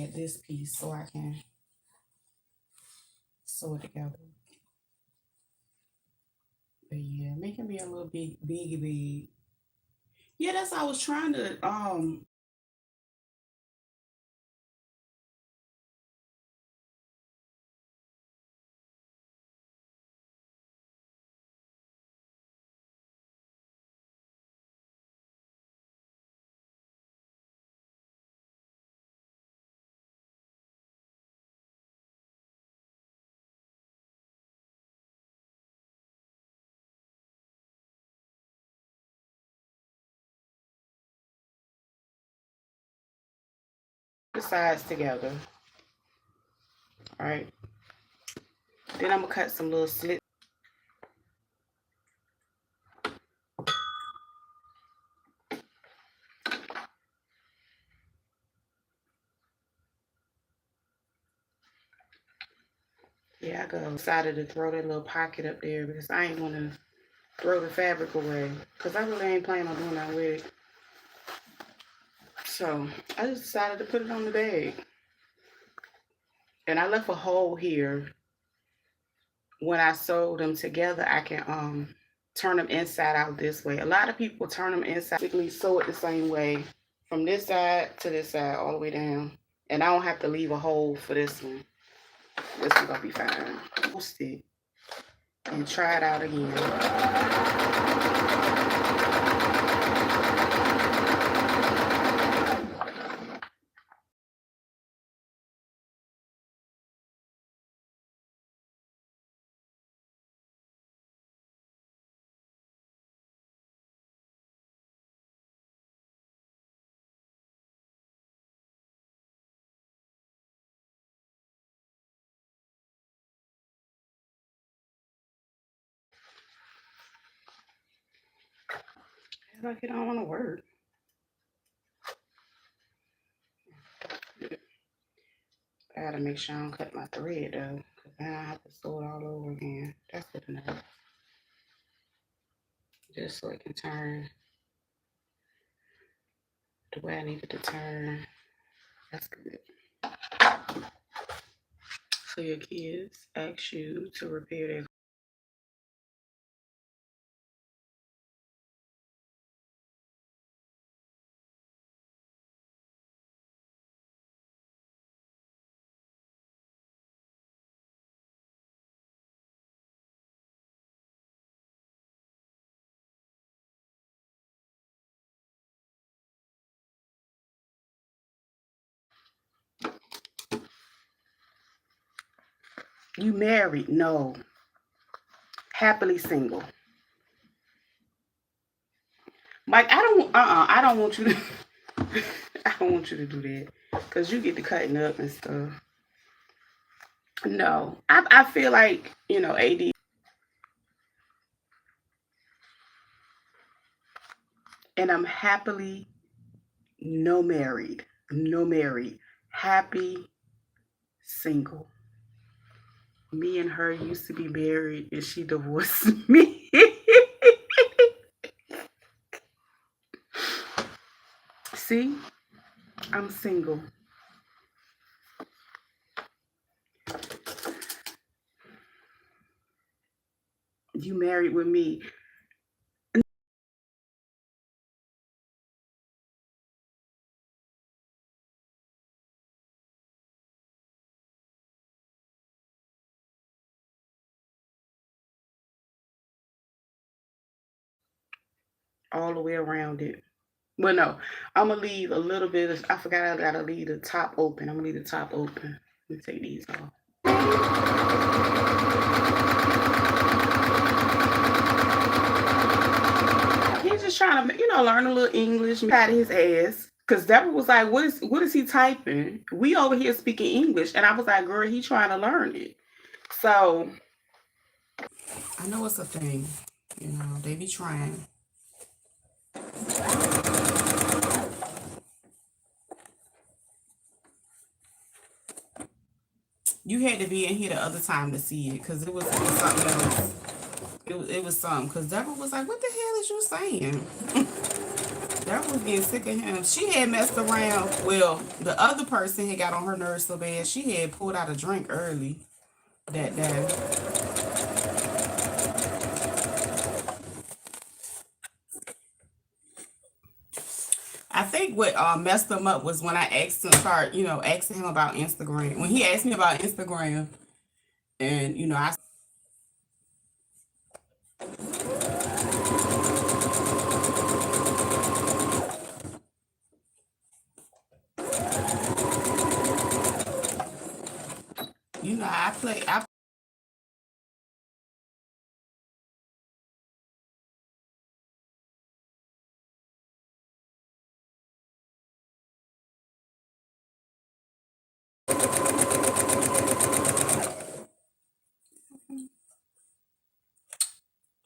at this piece so I can sew it together. But yeah, making me a little big. Yeah, that's I was trying to the sides together. All right. Then I'm gonna cut some little slits. Yeah, I decided to throw that little pocket up there because I ain't wanna throw the fabric away. Cause I really ain't planning on doing that with it. So I just decided to put it on the bag. And I left a hole here. When I sew them together, I can turn them inside out this way. A lot of people turn them inside, basically sew it the same way from this side to this side all the way down. And I don't have to leave a hole for this one. This one's gonna be fine. Post it and try it out again. Like it don't want to work. I gotta make sure I don't cut my thread though, because then I have to sew it all over again. That's good enough. Just so it can turn the way I need it to turn. That's good. So your kids ask you to repair their You married? No. Happily single. Mike, I don't want you to I don't want you to do that. Cause you get to cutting up and stuff. No. I feel like, AD. And I'm happily no married. No married. Happy single. Me and her used to be married and she divorced me. See? I'm single. You married with me. All the way around it. Well, no, I'm gonna leave a little bit. I forgot I gotta leave the top open. I'm gonna leave the top open. Let me take these off. He's just trying to, learn a little English. Pat his ass. Cause Deborah was like, what is he typing? We over here speaking English. And I was like, girl, he trying to learn it. So I know it's a thing. They be trying. You had to be in here the other time to see it because it was something else. It was something because Deborah was like, what the hell is you saying? That was getting sick of him. She had messed around. Well, the other person had got on her nerves so bad. She had pulled out a drink early that day. I think what messed him up was when I asked him, asking him about Instagram. When he asked me about Instagram, and I play.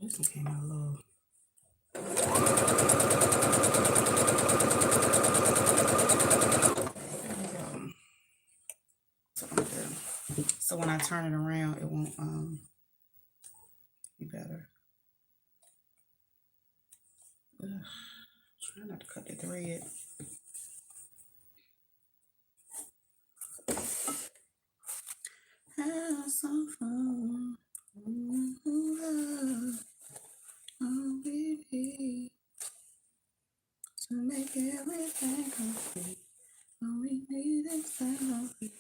This one came out a little. So when I turn it around, it won't be better. Ugh. Try not to cut the thread. Have some fun. Oh, baby. To make everything complete. All we need is complete.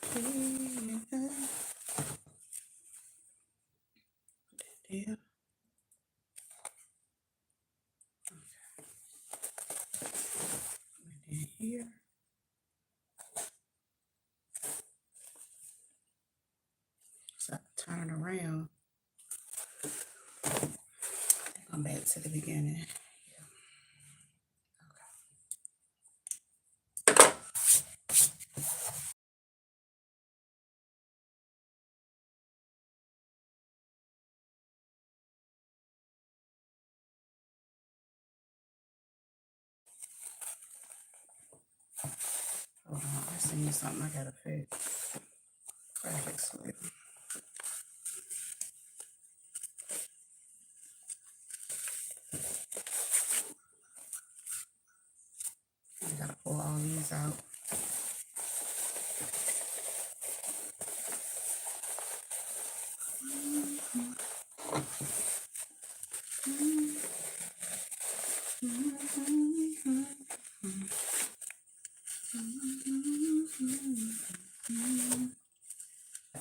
Yeah. And then here. So I turn it around. Come back to the beginning. Hold on, I see something I gotta fix. Graphic slip. I gotta pull all these out.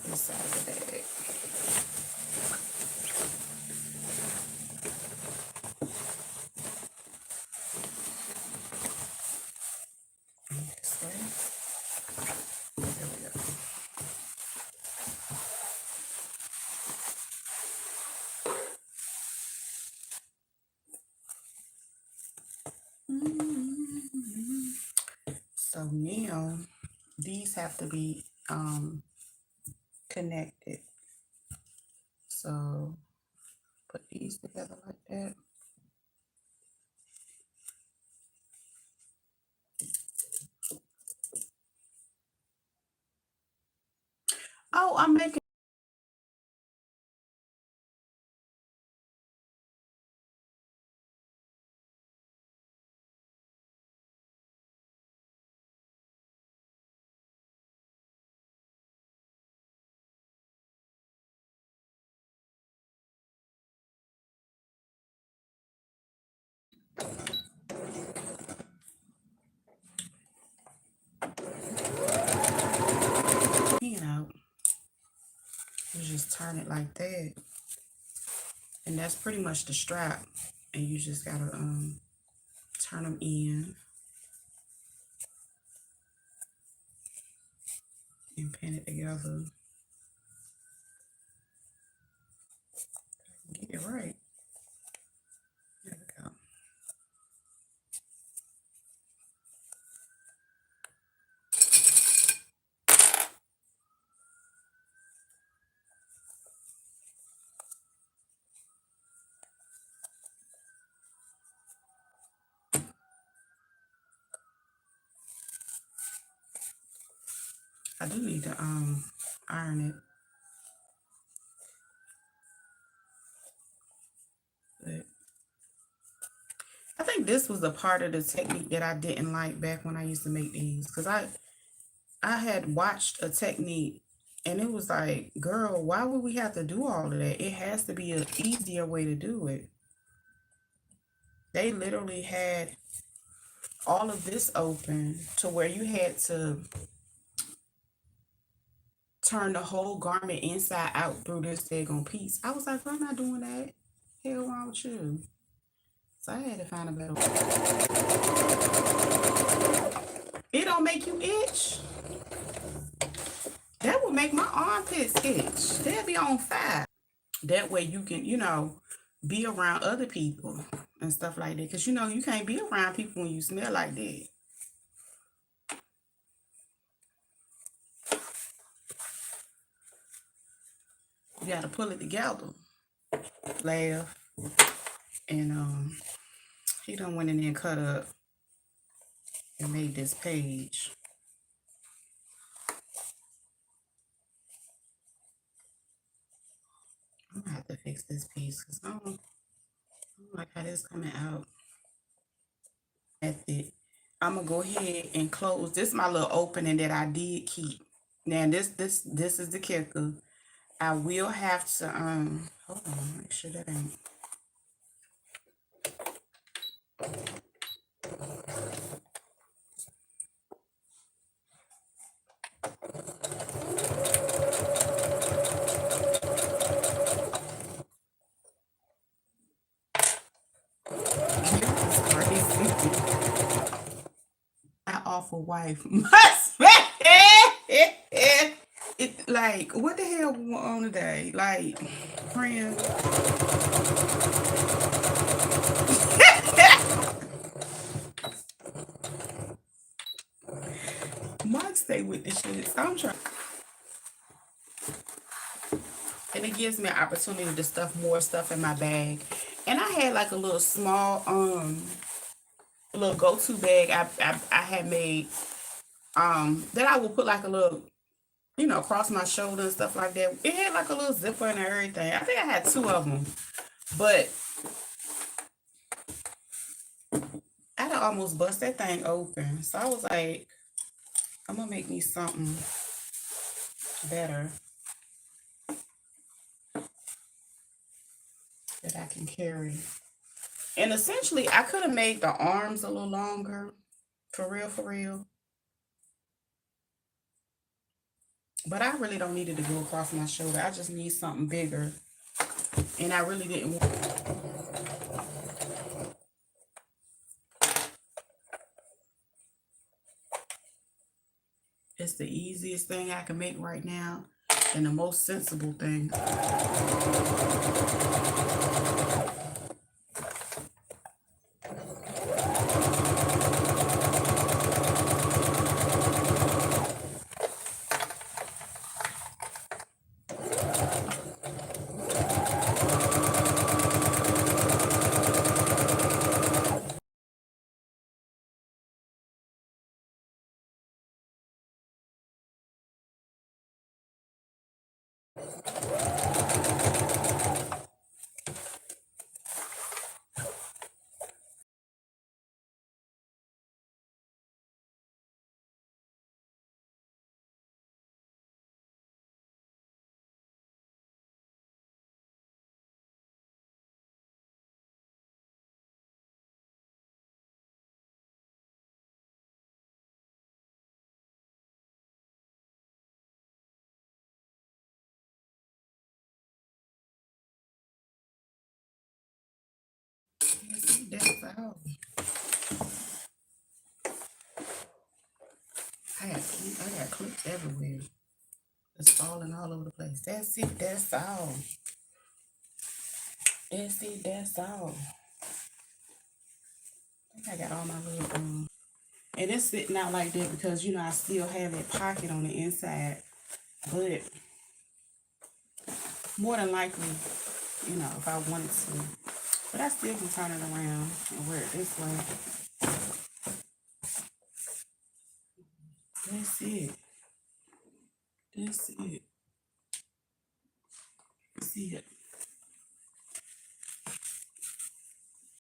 This side of the bag. This way. There we go. So now these have to be connected. So put these together like that. Oh, I'm making. You just turn it like that, and that's pretty much the strap, and you just gotta turn them in and pin it together. Get it right. There we go. I do need to iron it, but I think think this was a part of the technique that I didn't like back when I used to make these, because I had watched a technique and it was like, girl, why would we have to do all of that? It has to be an easier way to do it. They literally had all of this open to where you had to turn the whole garment inside out through this daggone piece. I was like, I'm not doing that. Hell wrong with you? So I had to find a better way. It don't make you itch. That would make my armpits itch. They'll be on fire. That way you can, be around other people and stuff like that. Because, you can't be around people when you smell like that. You got to pull it together. Laugh. And he done went in there and cut up and made this page. I'm gonna have to fix this piece because I don't like how this coming out. That's it. I'm gonna go ahead and close. This is my little opening that I did keep. Now this is the kicker. I will have to hold on, make sure that ain't. My awful wife must it like what the hell we on today? Like friend. Mark stay with this shit. So I'm trying. And it gives me an opportunity to stuff more stuff in my bag. And I had like a little small little go-to bag I had made that I would put like a little across my shoulder and stuff like that. It had like a little zipper and everything. I think I had 2 of them, but I'd almost bust that thing open. So I was like, I'm gonna make me something better that I can carry. And essentially, I could have made the arms a little longer, for real. But I really don't need it to go across my shoulder. I just need something bigger. And I really didn't want. It's the easiest thing I can make right now and the most sensible thing. That's all. I got clips everywhere. It's falling all over the place. That's it. That's all. That's it. That's all. I think I got all my little and it's sitting out like that because I still have that pocket on the inside. But more than likely, if I wanted to. But I still can turn it around and wear it this way. That's it. That's it. See it.